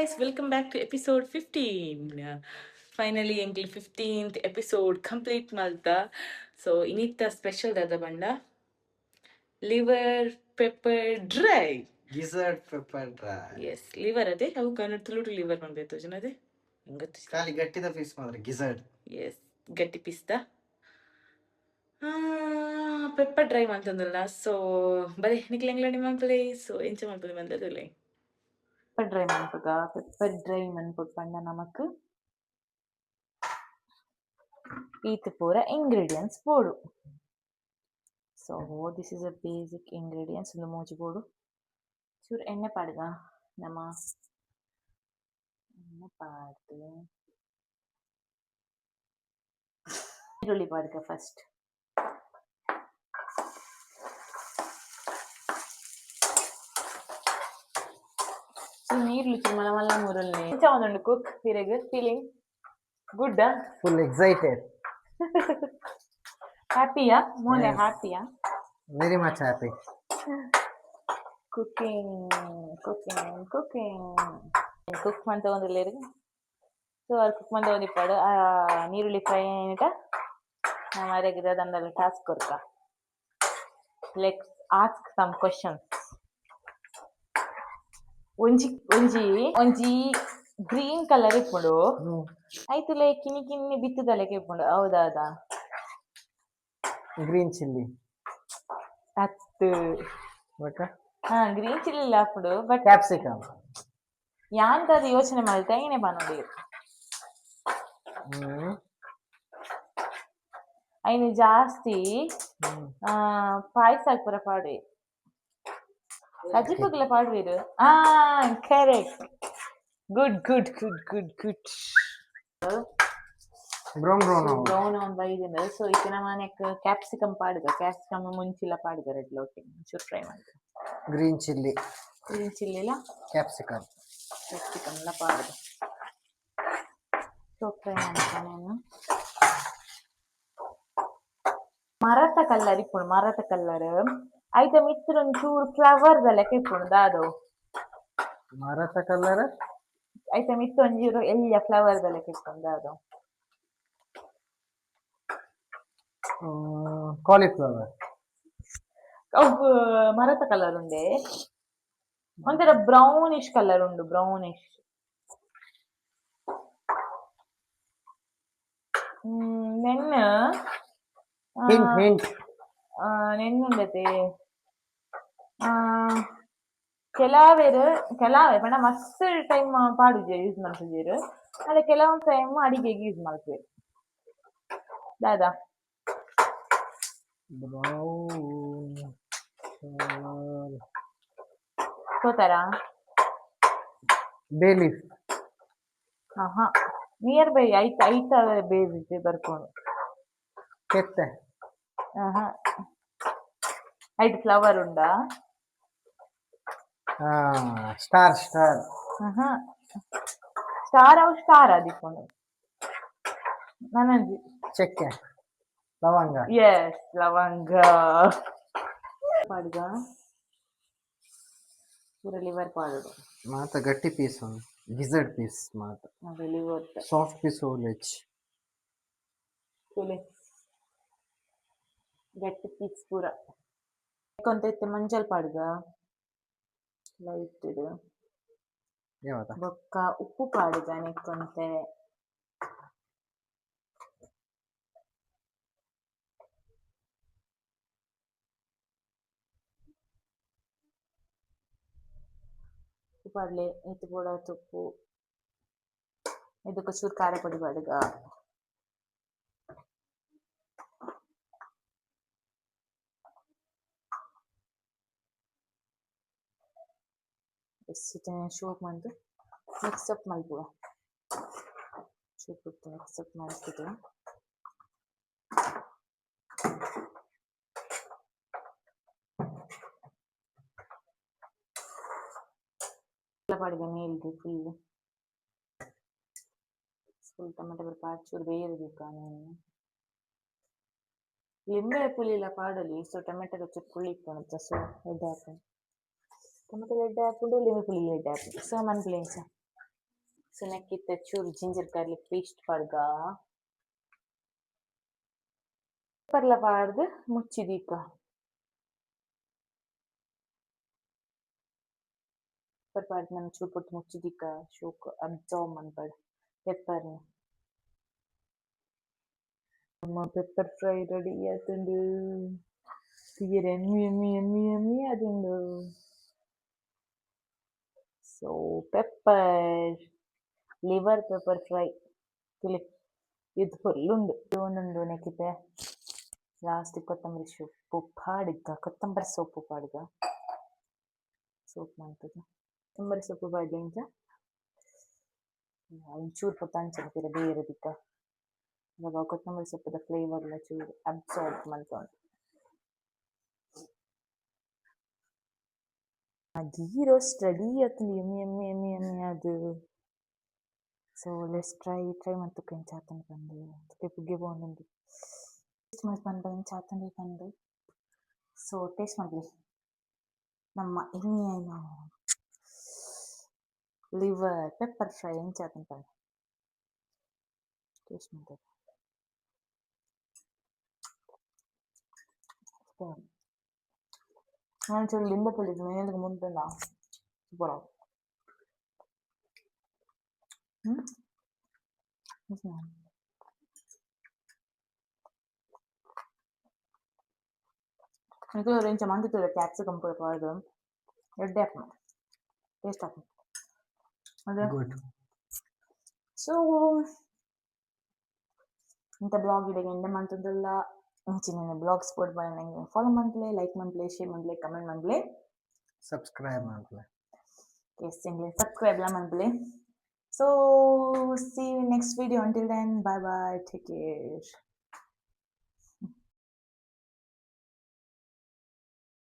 guys, welcome back to episode 15. Finally, ಎಂಕ್ಲಿ 15th episode complete malta. So, inita special dada banda liver pepper dry. Gizzard pepper dry. Yes, liver ade ಅವು ಕನ್ನಡದಲ್ಲೂ liver ಮಾಡ್ಬೇಕು ಜನದೆ ಹಿಂಗತ್ತು. ಖಾಲಿ ಗಟ್ಟಿದ piece ಮಾತ್ರ ಗಿಝರ್ಡ್. Yes, ಗಟ್ಟಿ ಪೀಸ್ದ pepper dry ಅಂತಂದ್ರಲ್ಲ. So ಬರೀ ನಿಕ್ಲೆಂಗ್ಲ ನಿಮ್ಮ ಮಕ್ಕಳೇ so ಎಂಚ ಮಾಡ್ಬೋದು ಬಂದದಿಲ್ಲ. பெப்பர் ட்ரை மண்புகா பெப்பர் ட்ரை மண்புக் பண்ண நமக்கு ಈತು ಪೂರ ಇಂಗ್ರೀಡಿಯೆಂಟ್ಸ್ ಬೋಡು. So this is a basic ingredients ಒಂದು ಮೂಜಿ ಬೋಡು. ಚೂರು ಎಣ್ಣೆ ಪಾಡ್ಗ ನಮ್ಮ ಎಣ್ಣೆ ಪಾಡ್ದು ಈರುಳ್ಳಿ ಪಾಡ್ಗ ಫಸ್ಟ್. ನೀರ್ಲು ಮಲ್ಲ ಮಲ್ಲ ಮುರಲ್ನೆ ಎಂಚ ಒಂದುಂಡು ಕುಕ್ ಪಿರಗ್ ಫೀಲಿಂಗ್ ಗುಡ್ ಫುಲ್ ಎಕ್ಸೈಟೆಡ್. ಹ್ಯಾಪಿಯಾ ಮೋಲೆ ಹ್ಯಾಪಿಯಾ very much happy. Cooking cooking cooking cook ಮಂತ ಒಂದಿಲ್ಲೇರು. ಸೊ ಅದು ಕುಕ್ ಮಂತ ಒಂದಿಪ್ಪಾಡು ನೀರುಳ್ಳಿ ಫ್ರೈ ಏನಿಟ ನಮ್ಮ ಅರೆಗಿದ ದಂಡಲ್ಲಿ ಟಾಸ್ಕ್ ಕೊಡ್ಕ ಲೆಟ್ಸ್ ಆಸ್ಕ್ ಸಮ್ ಕ್ವಶನ್ಸ್. ಒಂಜಿ ಒಂಜಿ ಒಂಜಿ ಗ್ರೀನ್ ಕಲರ್ ಇಪ್ಪುಂಡು ಐತುಲೆ ಕಿನಿ ಕಿನಿ ಬಿತ್ತದಲೆಗೆ ಇಪ್ಪುಂಡು ಹೌದಾದ ಗ್ರೀನ್ ಚಿಲ್ಲಿ ಅತ್ತು ಗ್ರೀನ್ ಚಿಲ್ಲಿ ಇಲ್ಲ ಅಪ್ಪುಡು ಬಟ್ ಕ್ಯಾಪ್ಸಿಕಮ್ ಯಾಂತ ಅದು ಯೋಚನೆ ಮಾಡ್ತಾ ಏನೇ ಬಾನೋಡಿ ಐನು ಜಾಸ್ತಿ ಪಾಯಸ ಹಾಕ್ಬರ ಪಾಡಿ ಕಜಿಪಗ್ಲ ಪಾಡ್ವೀರು. Correct good good good good good. Brown ಆನ್ ಬೈದಿನ ಸೊ ಇತ್ತಿನ ಮನೆಕ್ ಕ್ಯಾಪ್ಸಿಕಮ್ ಪಾಡ್ಗ ಕ್ಯಾಪ್ಸಿಕಮ್ ಮುಂಚಿಲ ಪಾಡ್ಗ ರೆಡ್ ಲೋಟಿ ಚೂರು ಫ್ರೈ ಮಾಡಿದ ಗ್ರೀನ್ ಚಿಲ್ಲಿ ಇಲ್ಲ ಕ್ಯಾಪ್ಸಿಕಮ್ ಎಲ್ಲ ಪಾಡ್ಗ ಸೊ ಫ್ರೈ ಮಾಡ್ತಾನೆ. ಮರತ ಕಲ್ಲರ್ ಇಪ್ಪುಂಡು ಮರತ ಕಲ್ಲರ್ ಐತ ಮಿತ್ರ ಒಂಚೂರು ಫ್ಲವರ್ ಲೆಕ್ಕ ಇಪ್ಪುಂಡು ದಾದು ಮರತ ಕಲರ್ ಐತ ಮಿತ್ರ ಒಂಚೂರು ಎಲ್ಲಿಯ ಫ್ಲವರ್ ಲೆಕ್ಕ ಇಪ್ಪುಂಡು ದಾದು ಕಾಲಿಫ್ಲವರ್ ಅವು ಮರತ ಕಲರ್ ಉಂಡೆ ಒಂಥರ ಬ್ರೌನಿಶ್ ಕಲರ್ ಉಂಡು ಬ್ರೌನಿಶ್ ನೆನ್ನುಂಡತೆ ಕೆಲವೇ ಪಂಡ ಮಸ್ತ್ ಟೈಮ್ ಪಾಡುಜೆ ಯೂಸ್ ಮಾಡ್ತಿದ್ದೀರು ಅದೇ ಕೆಲವೊಂದು ಟೈಮ್ ಅಡಿಗೆಗೆ ಯೂಸ್ ಮಾಡ್ತೀವಿ ದಾದಾ ಸೋತಾರಾ ಬೇಲೀಫ್ ನಿಯರ್ ಬೈ ಐತ ಬೇಸಿಗೆ ಬರ್ಕೊಂಡು ಕೆತ್ತೆ ಐಟ್ ಫ್ಲವರ್ ಉಂಡಾ ಸ್ಟಾರ್ ಸ್ಟಾರ್ ಆದಿಕೊಂಡು ನನಂಜಿ ಚಕ್ಕೆ ಲವಂಗ ಎಸ್ ಲವಂಗ ಪಾಡ್ಗ ಪೂರ ಲಿವರ್ ಪಾಡುದು ಮಾತ ಗಟ್ಟಿ ಪೀಸ್ ಗಿಝರ್ಡ್ ಪೀಸ್ ಮಾತ ಅದು ಲಿವರ್ ಸಾಫ್ಟ್ ಪೀಸ್ ಓಲೆಚ್ ಗಟ್ಟಿ ಪೀಸ್ ಪೂರ ಕೊಂತೈತೆ ಮಂಜಲ್ ಪಾಡ್ಗ ಲೈಟ್ ಇದು ಬೊಕ್ಕ ಉಪ್ಪು ಪಾಡ್ಗ ನೆಕ್ಕೊಂತೆ ಉಪ್ಪು ಪಾಡ್ಲೆ ಇದು ಕೂಡ ತುಪ್ಪು ಇದಕ್ಕೆ ಚೂರು ಖಾರ ಪುಡಿ ಪಾಡ್ಗ ಶೋಪ್ ಮಂದು ಮಿಕ್ಸಪ್ ಮಲ್ಪುವ ಶೋಪ್ ಮಿಕ್ಸಪ್ ಮಾಡಿಸ್ಬಿಟ್ಟು ಪಾಡಿಗೆ ಮೇಲ್ದು ಫುಲ್ ಟೊಮೆಟೊ ಪಾಡು ಚೂರು ಬೇಯಬೇಕು ಲಿಂಬೆ ಪುಳಿಲ್ಲ ಪಾಡಲಿ ಸೊ ಟೊಮೆಟೊ ಚೂರು ಪುಳಿ ಇಟ್ಕೊಳುತ್ತೆ ಸೊ ಎಡ್ಡೆ ಹಾಕೊಂಡು ಟೊಮೆಟೊ ಎಡ್ಡೆ ಹಾಕೊಂಡು ಲಿಂಬೆ ಪುಳಿ ಎಡ್ಡೆ ಹಾಕೊಂಡು ಸೊ ಮನ್ಪುಳಿ ಸಹ ಸುನಕ್ಕಿತ್ತ ಚೂರು ಜಿಂಜರ್ ಗಾರ್ಲಿಕ್ ಪೇಸ್ಟ್ ಪಡ್ಗ ಪರ್ಲ ಪಾಡ್ದು ಮುಚ್ಚಿದೀಕ ಪಾಡ್ದು ನಾನು ಚೂರು ಪೊಟ್ಟು ಮುಚ್ಚಿದೀಕ ಶೋಕ್ ಅಬ್ಸಾರ್ಬ್ ಮನ್ಪಡ್ ಪೆಪ್ಪರ್ನ ನಮ್ಮ ಪೆಪ್ಪರ್ ಫ್ರೈ ರೆಡಿ ಆತುಂಡು ತೀರ ಎಮ್ಮಿ ಎಮ್ಮಿ ಎಮ್ಮಿ ಎಮ್ಮಿ ಆತುಂಡು so pepper liver pepper fry ತಿಳಿ ಇದು ಫುಲ್ಲುಂಡು ಒಂದೊಂದು ನೆಕ್ಕಿತೆ ಲಾಸ್ಟ್ ಕೊತ್ತಂಬರಿ ಸೊಪ್ಪು ಪಾಡಿದ್ದ ಕೊತ್ತಂಬರಿ ಸೊಪ್ಪು ಪಾಡ್ಗ ಸೋಪ್ ಮಾಡ್ತದೆ ಕೊತ್ತಂಬರಿ ಸೊಪ್ಪು ಪಾಡ್ಲಿ ಇಂಚ ಒಂಚೂರು ಪೊತ್ತು ಅಂಚನೆ ಬೇರೆ ದಿಕ್ಕ ಇವಾಗ ಕೊತ್ತಂಬರಿ ಸೊಪ್ಪದ ಫ್ಲೇವರ್ಲ ಚೂರು ಅಬ್ಸಾರ್ಬ್ ಮಾಡ್ಕೊಂಡು ಘೀ ರೋಸ್ಟ್ ರೆಡಿ ಆತುಂಡು ಎಮ್ಮಿ ಎಮ್ಮಿ ಎಮ್ಮಿ ಎಮ್ಮಿ ಅದು ಸೊ ಲೆಟ್ಸ್ ಟ್ರೈ ಮತ್ತು ಕೆಂಚ ಆತಂಡು ಪಂಡು ತುಕ್ಕೆ ಪುಗ್ಗೆ ಬೋಂದುಂಡು ಟೇಸ್ಟ್ ಮಾಡಿ ಪಂಡ ಇಂಚ ಆತಂಡು ಪಂಡು ಸೊ ಟೇಸ್ಟ್ ಮಾಡಲಿ ನಮ್ಮ ಎಮ್ಮಿ ಏನು ಲಿವರ್ ಪೆಪ್ಪರ್ ಫ್ರೈ ಇಂಚ ಆತಂಡು ಪಂಡು ಟೇಸ್ಟ್ ಮಾಡ್ತದೆ ನಾನು ಚೂರು ಲಿಂಬೆ ಪುಳಿದು ಮೇಲಿಗೆ ಮುಂದೆಲ್ಲ ಸೂಪರ್ ಆಗ ಇದು ಇಂಚ ಮಂದಿತ್ತು ಕ್ಯಾಪ್ಸಿಕಮ್ ಪುಳ ಪಾಡ್ದು ಎಡ್ಡೆ ಹಾಕ್ಮ ಟೇಸ್ಟ್ ಹಾಕ್ಮ ಅದೇ ಗುಡ್ ಸೊ ಇಂಥ ಬ್ಲಾಗ್ ಇಡಗೆ ಎಂಡೆ ಮಂತದಲ್ಲ ಇಂಚಿನ ಬ್ಲಾಗ್ಸ್ ಕೊಡ್ ನಂಗೆ ಫಾಲೋ ಮಾಡ್ಲೇ ಲೈಕ್ ಮಾಡ್ಲೇ ಶೇರ್ ಮಾಡ್ಲೇ ಕಮೆಂಟ್ ಮಾಡ್ಲೇ ಸಬ್ಸ್ಕ್ರೈಬ್ ಮಾಡ್ಲೇ ಎಸ್ ಇಂಗ್ಲೇ ಸಬ್ಸ್ಕ್ರೈಬ್ ಎಲ್ಲ ಮಾಡ್ಲೇ so see next video until then bye bye take care